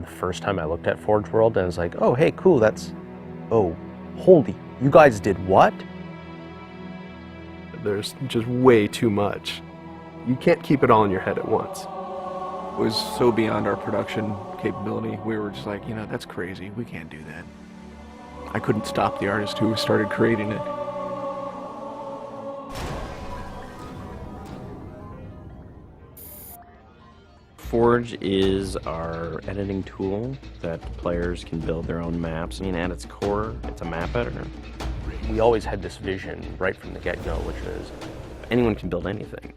The first time I looked at Forge World, I was like, oh, hey, cool, oh, holy, you guys did what? There's just way too much. You can't keep it all in your head at once. It was so beyond our production capability. We were just like, that's crazy. We can't do that. I couldn't stop the artist who started creating it. Forge is our editing tool that players can build their own maps. I mean, at its core, it's a map editor. We always had this vision right from the get-go, which is anyone can build anything.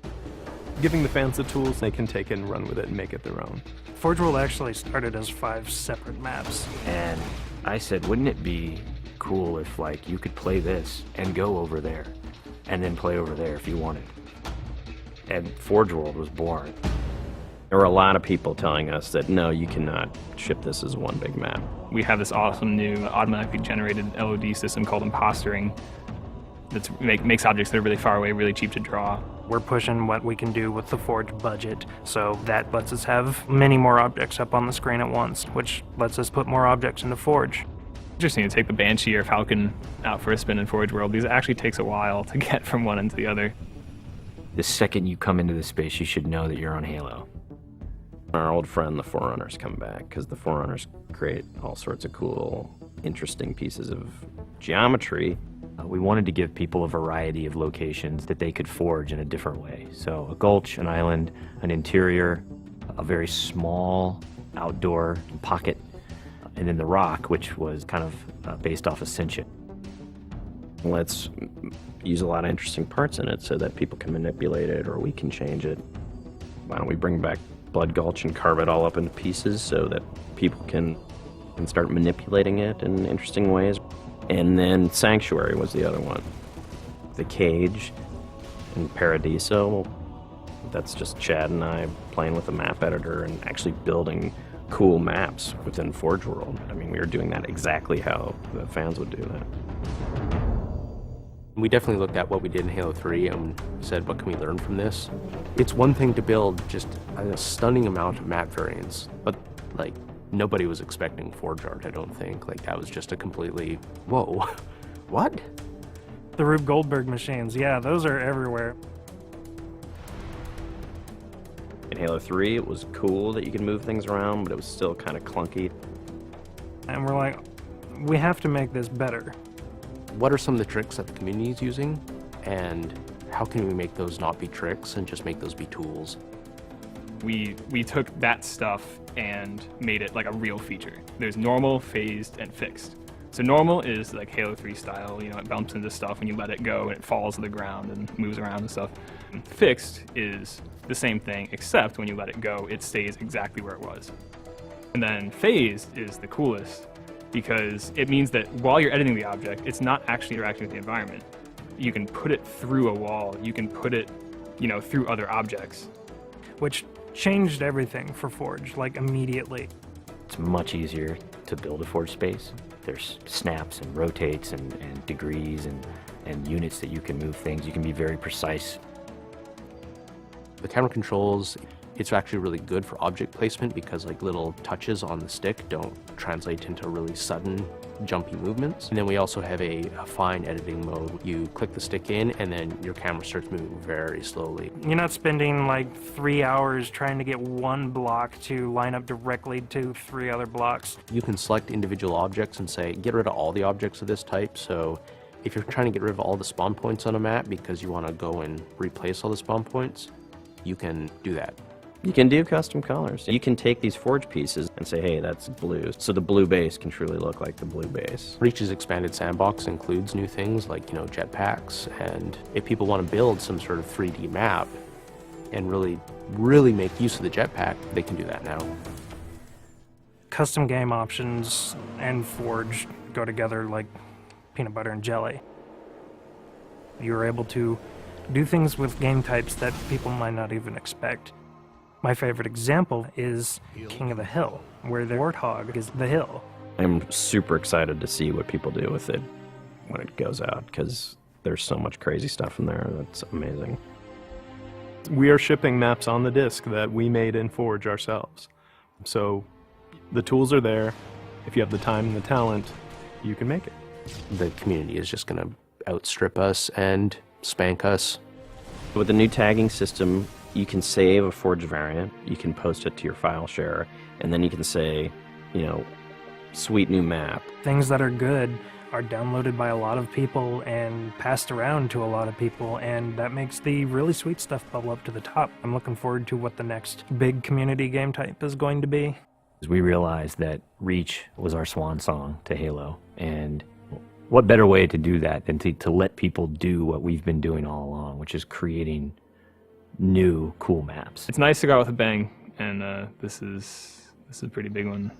Giving the fans the tools, they can take it and run with it and make it their own. Forge World actually started as 5 separate maps. And I said, wouldn't it be cool if, like, you could play this and go over there, and then play over there if you wanted. And Forge World was born. There were a lot of people telling us that, no, you cannot ship this as one big map. We have this awesome new automatically generated LOD system called impostering that makes objects that are really far away really cheap to draw. We're pushing what we can do with the Forge budget, so that lets us have many more objects up on the screen at once, which lets us put more objects into Forge. Interesting to take the Banshee or Falcon out for a spin in Forge World, because it actually takes a while to get from one into the other. The second you come into the space, you should know that you're on Halo. Our old friend, the Forerunners, come back, because the Forerunners create all sorts of cool, interesting pieces of geometry. We wanted to give people a variety of locations that they could forge in a different way. So a gulch, an island, an interior, a very small outdoor pocket, and then the rock, which was kind of based off Ascension. Let's use a lot of interesting parts in it so that people can manipulate it or we can change it. Why don't we bring back Blood Gulch and carve it all up into pieces so that people can start manipulating it in interesting ways. And then Sanctuary was the other one. The Cage and Paradiso, that's just Chad and I playing with a map editor and actually building cool maps within Forge World. I mean, we were doing that exactly how the fans would do that. we definitely looked at what we did in Halo 3 and said, what can we learn from this? It's one thing to build just a stunning amount of map variants, but like nobody was expecting Forge art, I don't think. Like that was just a completely, whoa, what? The Rube Goldberg machines, yeah, those are everywhere. In Halo 3, it was cool that you could move things around, but it was still kind of clunky. And we're like, we have to make this better. What are some of the tricks that the community is using, and how can we make those not be tricks and just make those be tools? We took that stuff and made it like a real feature. There's normal, phased, and fixed. So normal is like Halo 3 style, you know, it bumps into stuff when you let it go and it falls to the ground and moves around and stuff. And fixed is the same thing, except when you let it go, it stays exactly where it was. And then phased is the coolest, because it means that while you're editing the object, it's not actually interacting with the environment. You can put it through a wall, you can put it, you know, through other objects. Which changed everything for Forge, like immediately. It's much easier to build a Forge space. There's snaps and rotates and degrees and units that you can move things. You can be very precise. The camera controls, it's actually really good for object placement because like little touches on the stick don't translate into really sudden jumpy movements. And then we also have a fine editing mode. You click the stick in and then your camera starts moving very slowly. You're not spending like 3 hours trying to get one block to line up directly to 3 other blocks. You can select individual objects and say, get rid of all the objects of this type. So if you're trying to get rid of all the spawn points on a map because you want to go and replace all the spawn points, you can do that. You can do custom colors. You can take these Forge pieces and say, hey, that's blue. So the blue base can truly look like the blue base. Reach's expanded sandbox includes new things like, you know, jetpacks. And if people want to build some sort of 3D map and really make use of the jetpack, they can do that now. Custom game options and Forge go together like peanut butter and jelly. You're able to do things with game types that people might not even expect. My favorite example is King of the Hill, where the warthog is the hill. I'm super excited to see what people do with it when it goes out, because there's so much crazy stuff in there that's amazing. We are shipping maps on the disk that we made in Forge ourselves. So The tools are there. If you have the time and the talent, you can make it. The community is just going to outstrip us and spank us. With the new tagging system, you can save a forged variant, you can post it to your file share, and then you can say, sweet new map. Things that are good are downloaded by a lot of people and passed around to a lot of people, and that makes the really sweet stuff bubble up to the top. I'm looking forward to what the next big community game type is going to be. We realized that Reach was our swan song to Halo, and what better way to do that than to let people do what we've been doing all along, which is creating new cool maps. It's nice to go out with a bang, and this is a pretty big one.